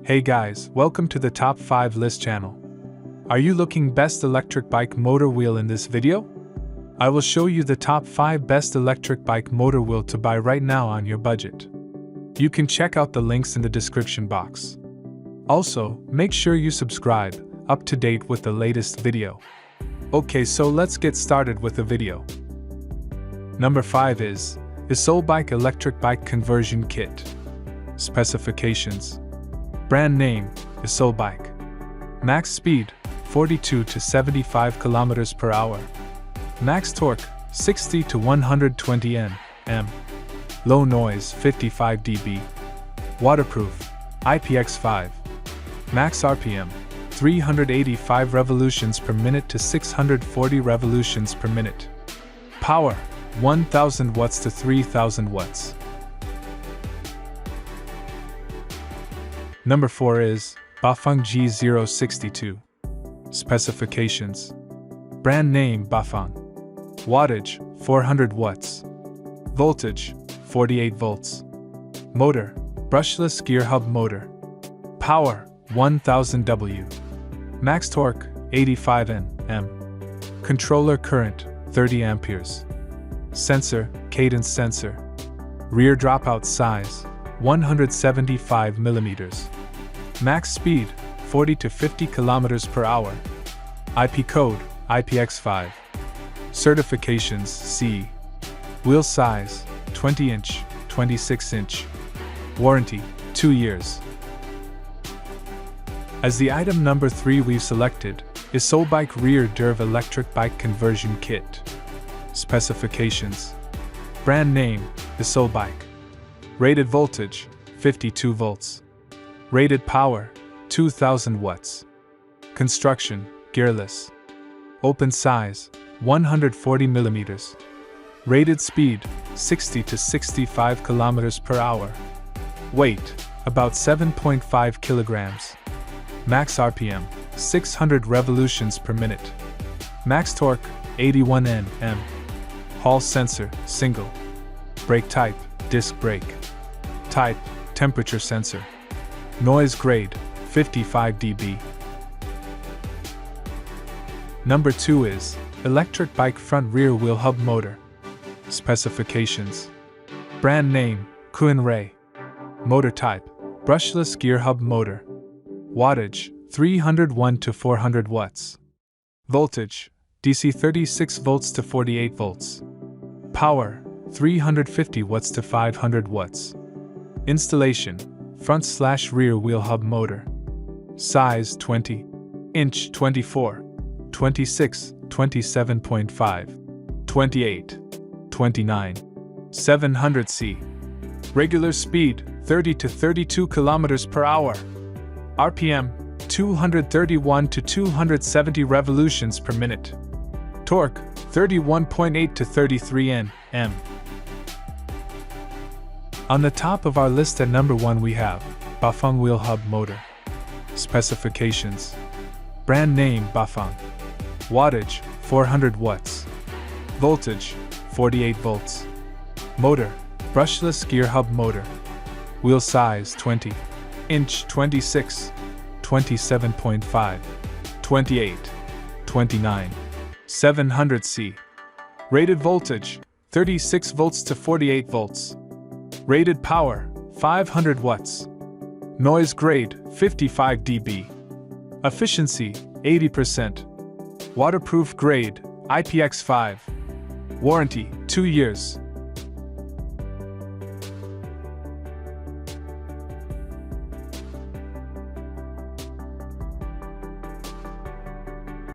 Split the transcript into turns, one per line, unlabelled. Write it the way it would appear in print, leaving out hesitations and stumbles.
Hey guys, welcome to the Top 5 List channel. Are you looking best electric bike motor wheel in this video? I will show you the top 5 best electric bike motor wheel to buy right now on your budget. You can check out the links in the description box. Also, make sure you subscribe, up to date with the latest video. Okay, so let's get started with the video. Number 5 is Ebike Electric Bike Conversion Kit. Specifications. Brand name, Ebike. Max speed, 42 to 75 km per hour. Max torque, 60 to 120 Nm. Low noise, 55 dB. Waterproof, IPX5. Max RPM, 385 revolutions per minute to 640 revolutions per minute. Power, 1000 watts to 3000 watts. Number 4 is BAFANG G062. Specifications. Brand name BAFANG. Wattage 400 watts. Voltage 48 volts. Motor brushless gear hub motor. Power 1000 W. Max torque 85 Nm. Controller current 30 amperes. Sensor cadence sensor. Rear dropout size 175 mm. Max speed 40 to 50 km per hour. IP code IPX5. Certifications C. Wheel size 20 inch, 26 inch. Warranty 2 years. As the item number 3 we've selected is Ebike Rear Dirve Electric Bike Conversion Kit. Specifications. Brand name Ebike. Rated voltage 52 volts. Rated power 2000 watts. Construction gearless. Open size 140 mm. Rated speed 60 to 65 km per hour. Weight about 7.5 kilograms. Max RPM 600 revolutions per minute. Max torque 81 Nm. Hall sensor single. Brake type disc brake. Type temperature sensor. Noise grade 55 dB. Number 2 is Electric Bike Front Rear Wheel Hub Motor. Specifications. Brand name Ray. Motor type brushless gear hub motor. Wattage 301 to 400 watts. Voltage DC 36 volts to 48 volts. Power 350 watts to 500 watts. Installation front/rear wheel hub motor. Size 20 inch 24, 26, 27.5, 28, 29, 700C. Regular speed 30 to 32 km per hour. RPM 231 to 270 revolutions per minute. Torque 31.8 to 33 Nm. On the top of our list at number 1 we have BAFANG Wheel Hub Motor. Specifications. Brand name BAFANG. Wattage 400 watts. Voltage 48 volts. Motor brushless gear hub motor. Wheel size 20 inch 26, 27.5, 28, 29, 700C. Rated voltage 36 volts to 48 volts. Rated power 500 watts. Noise grade 55 dB. Efficiency 80%. Waterproof grade IPX5. Warranty 2 years.